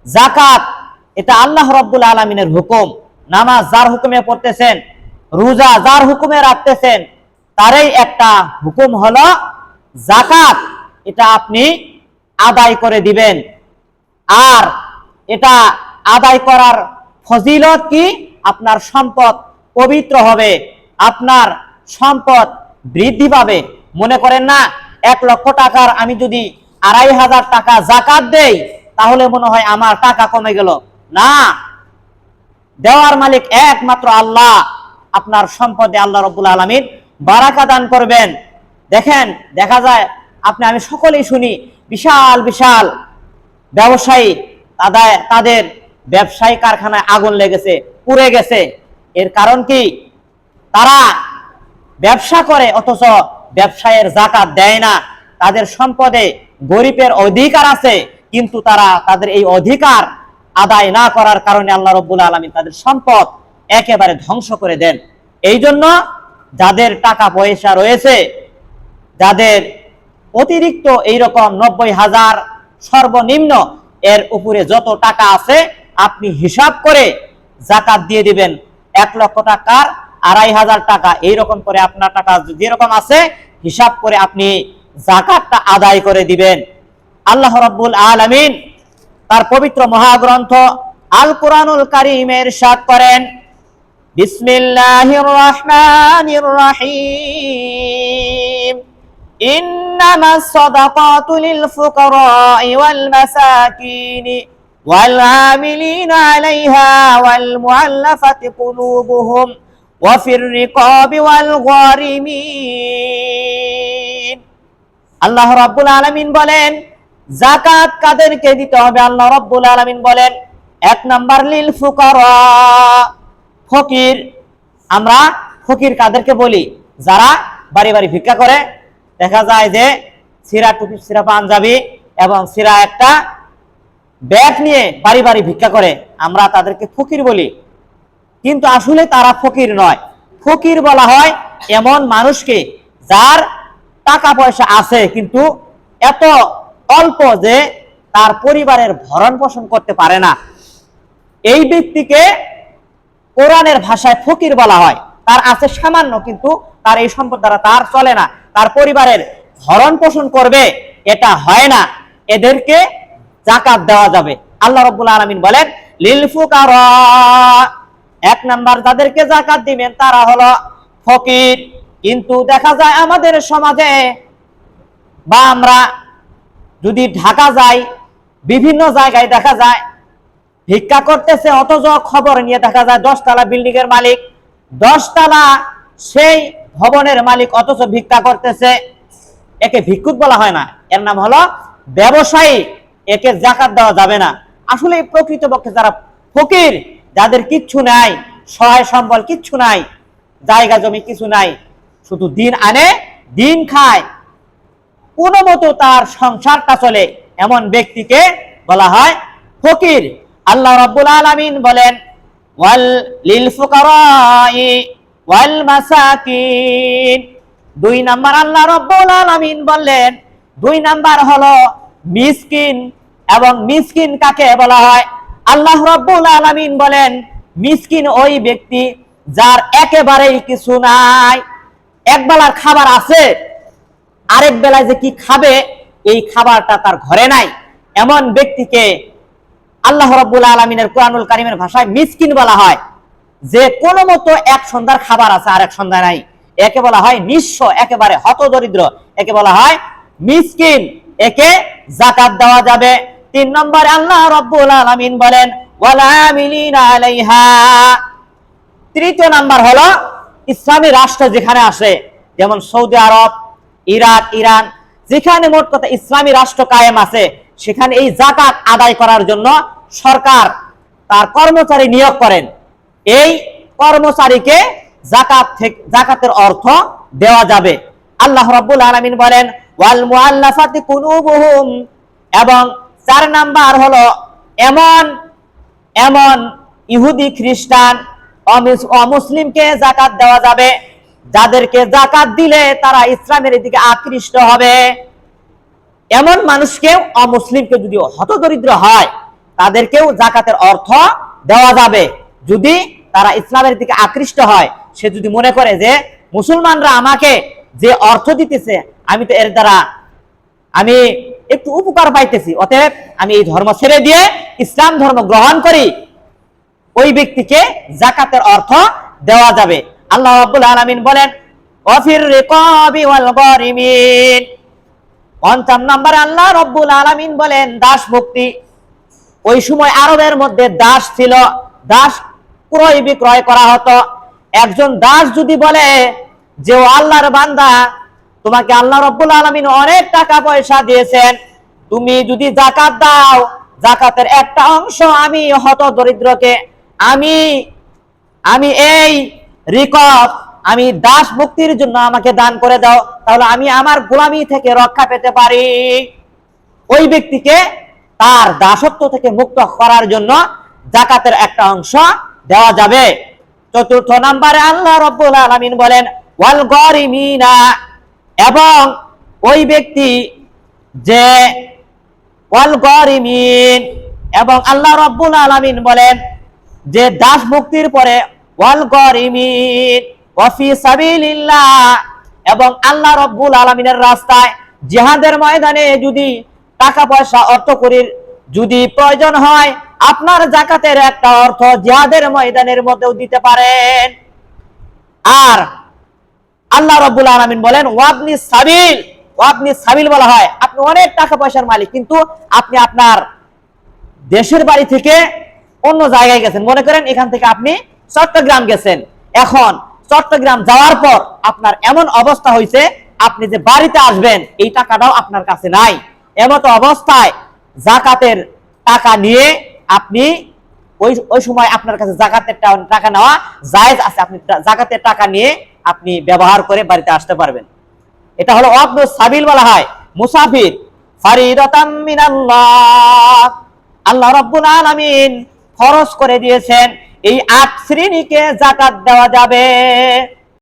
যাকাত এটা আল্লাহ রাব্বুল আলামিনের হুকুম। নামাজ যার হুকুমে পড়তেছেন, রোজা যার হুকুমে রাখতেছেন, তারই একটা হুকুম হলো যাকাত, এটা আপনি আদায় করে দিবেন। আর এটা আদায় করার ফজিলত কি? আপনার সম্পদ পবিত্র হবে, আপনার সম্পদ বৃদ্ধি পাবে। মনে করেন না 1,00,000 টাকার আমি যদি 2,500 টাকা যাকাত দেই তাহলে মনে হয় আমার টাকা কমে গেল। না, দেওয়ার মালিক একমাত্র আল্লাহ। আপনার সম্পদে আল্লাহ রাব্বুল আলামিন বারাকা দান করবেন। দেখেন, দেখা যায় আমি সকলেই শুনি বিশাল বিশাল ব্যবসায়ী তাদের ব্যবসায়ী কারখানায় আগুন লেগেছে, পুড়ে গেছে। এর কারণ কি? তারা ব্যবসা করে অথচ ব্যবসায়ের যাকাত দেয় না। তাদের সম্পদে গরিবের অধিকার আছে, কিন্তু তারা তাদের এই অধিকার আদায় না করার কারণে আল্লাহ রাব্বুল আলামিন তাদের সম্পদ একেবারে ধ্বংস করে দেন। এই জন্য যাদের টাকা পয়সা রয়েছে, যাদের অতিরিক্ত এইরকম 90,000 সর্বনিম্ন এর উপরে যত টাকা আছে আপনি হিসাব করে যাকাত দিয়ে দিবেন। 1,00,000 টাকার 2,500 টাকা এইরকম করে আপনার টাকা যেরকম আছে হিসাব করে আপনি যাকাতটা আদায় করে দিবেন। আল্লাহ রাব্বুল আলামিন তার পবিত্র মহাগ্রন্থ আল কোরআনুল কারীমে ইরশাদ করেন, বিসমিল্লাহির রহমানির রহিম, ইন্নামাস সাদাকাতু লিল ফুকারা'i ওয়াল মাসাকিনি ওয়াল আমিলিনা আলাইহা ওয়াল মুআল্লাফাতি কুলুবুহুম ওয়া ফির রিকাবি ওয়াল গারিমিন। আল্লাহ রাব্বুল আলামিন বলেন, যাকাত কাদেরকে দিতে হবে? আল্লাহ রাব্বুল আলামিন বলেন, 1 নাম্বার লিল ফুকারা, ফকির। আমরা ফকির কাদেরকে বলি? যারা বাড়ি বাড়ি ভিক্ষা করে। দেখা যায় যে সিরা টুপি, সিরা পাঞ্জাবি এবং সিরা একটা ব্যাগ নিয়ে বাড়ি বাড়ি ভিক্ষা করে, আমরা তাদেরকে ফকির বলি। কিন্তু আসলে তারা ফকির নয়। ফকির বলা হয় এমন মানুষকে যার টাকা পয়সা আছে কিন্তু এত অল্প যে তার পরিবারের ভরণ পোষণ করতে পারে না। এই ব্যক্তিকে কোরআনের ভাষায় ফকির বলা হয়। তার আছে সামান্য, কিন্তু তার এই সম্পদ দ্বারা তার চলে না, তার পরিবারের ভরণ পোষণ করবে এটা হয় না। এদেরকে যাকাত দেওয়া যাবে। আল্লাহ রাব্বুল আলামিন বলেন, লিল ফুকারা, 1 নাম্বার যাদেরকে যাকাত দিবেন তারা হলো ফকির। কিন্তু দেখা যায় আমাদের সমাজে বা আমরা যদি ঢাকা যাই, বিভিন্ন জায়গায় দেখা যায় ভিক্ষা করতেছে, অথচ খবর নিয়ে দেখা যায় 10 তলা বিল্ডিং এর মালিক, 10 তলা সেই ভবনের মালিক, অথচ ভিক্ষা করতেছে। একে ভিক্ষুক বলা হয় না, এর নাম হলো ব্যবসায়ী। একে যাকাত দেওয়া যাবে না। আসলে প্রকৃতপক্ষে যারা ফকির, যাদের কিচ্ছু নাই, সহায় সম্বল কিচ্ছু নাই, জায়গা জমি কিছু নাই, শুধু দিন আনে দিন খায়, কোনো মতো তার সংসারটা চলে, এমন ব্যক্তিকে বলা হয় ফকির। আল্লাহ রাব্বুল আলামিন বলেন, ওয়াল লিল ফুকারা'i ওয়াল মাসাকিন। 2 নাম্বার আল্লাহ রাব্বুল আলামিন বললেন, 2 নাম্বার হলো মিসকিন। এবং মিসকিন কাকে বলা হয়? আল্লাহ রাব্বুল আলামিন বলেন, মিসকিন ওই ব্যক্তি যার একেবারেই কিছু নাই। এক বেলার খাবার আছে, আরেক বেলায় যে কি খাবে এই খাবারটা তার ঘরে নাই, এমন ব্যক্তিকে আল্লাহ রাব্বুল আলামিনের কোরআনুল কারীমের ভাষায় মিসকিন বলা হয়। যে কোনো মতো এক সন্ধ্যার খাবার আছে আরেক সন্ধ্যা নাই, একে বলা হয় নিঃস্ব, একেবারে হতদরিদ্র, একে বলা হয় মিসকিন। একে যাকাত দেওয়া যাবে। 3 নম্বরে আল্লাহ রাব্বুল আলামিন বলেন, ওয়াল আমিলিনা আলাইহা। 3য় নাম্বার হলো ইসলামী রাষ্ট্র যেখানে আসে, যেমন সৌদি আরব, ইরাক, ইরান, যেখানে মোট কথা ইসলামী রাষ্ট্র কায়েম আছে, সেখানে এই যাকাত আদায় করার জন্য সরকার তার কর্মচারী নিয়োগ করেন। এই কর্মচারীকে যাকাতের অর্থ দেওয়া যাবে। আল্লাহ রাব্বুল আলামিন বলেন, ওয়াল মুআল্লাফাতি কুলুবুহুম। এবং 4 নাম্বার হলো এমন ইহুদি, খ্রিস্টান, অমুসলিমকে যাকাত দেওয়া যাবে, যাদেরকে যাকাত দিলে তারা ইসলামের দিকে আকৃষ্ট হবে। এমন মানুষকে, অমুসলিমকে যদি হতদরিদ্র হয় তাদেরকেও জাকাতের অর্থ দেওয়া যাবে। যদি তারা ইসলামের দিকে আকৃষ্ট হয়, সে যদি মনে করে যে মুসলমানরা আমাকে যে অর্থ দিতেছে, আমি তো এর দ্বারা আমি একটু উপকার পাইতেছি, অতএব আমি এই ধর্ম ছেড়ে দিয়ে ইসলাম ধর্ম গ্রহণ করি, ওই ব্যক্তিকে জাকাতের অর্থ দেওয়া যাবে। আল্লাহ রাব্বুল আলামিন বলেন ওয়াফির রিকাবি ওয়াল গারিমিন। ৫৫ নম্বরে আল্লাহ রাব্বুল আলামিন বলেন দাস মুক্তি। ওই সময় আরবের মধ্যে দাস ছিল, দাস ক্রয় বিক্রয় করা হতো। একজন দাস যদি বলে যে ও আল্লাহর বান্দা, তোমাকে আল্লাহ রাব্বুল আলামিন অনেক টাকা পয়সা দিয়েছেন, তুমি যদি জাকাত দাও, জাকাতের একটা অংশ আমি হত দরিদ্রকে আমি এই রিকব, আমি দাস মুক্তির জন্য আমাকে দান করে দাও, তাহলে আমি আমার গোলামি থেকে রক্ষা পেতে পারি। ওই ব্যক্তিকে তার দাসত্ব থেকে মুক্ত করার জন্য জাকাতের একটা অংশ দেওয়া যাবে। ৪র্থ নম্বরে আল্লাহ রাব্বুল আলামিন বলেন ওয়াল গারিমিনা, এবং ওই ব্যক্তি যে ওয়াল গারিমিন, এবং আল্লাহ রাব্বুল আলামিন বলেন যে দাস মুক্তির পরে ওয়াল গারিমিন ওয়া ফি সাবিলিল্লাহ, এবং আল্লাহ রাব্বুল আলামিনের রাস্তায় জিহাদের ময়দানে যদি টাকা পয়সা অর্থ করির যদি প্রয়োজন হয়, আপনার জাকাতের একটা অর্থ জিহাদের ময়দানের মধ্যেও দিতে পারেন। আর আল্লাহ রাব্বুল আলামিন বলেন ওয়াবনি সাবিল, ওয়াবনি সাবিল বলা হয় আপনি অনেক টাকা পয়সার মালিক, কিন্তু আপনি আপনার দেশের বাড়ি থেকে অন্য জায়গায় গেছেন, মনে করেন এখান থেকে আপনি চট্টগ্রাম গেছেন, এখন চট্টগ্রাম যাওয়ার পর আপনার এমন অবস্থা হয়েছে আপনি যে বাড়িতে আসবেন এই টাকাটাও আপনার কাছে নাই, এমতো অবস্থায় জাকাতের টাকা নিয়ে আপনি ওই সময় আপনার কাছে জাকাতের টাকা নেওয়া জায়েজ আছে, আপনি জাকাতের টাকা নিয়ে আপনি ব্যবহার করে বাড়িতে আসতে পারবেন। এটা হলো ওয়াবনু সাবিল বলা হয় মুসাফির। ফারিদাতাম মিনাল্লাহ, আল্লাহ রাব্বুল আলামিন ফরজ করে দিয়েছেন এই ৮ শ্রেণীকে জাকাত দেওয়া যাবে।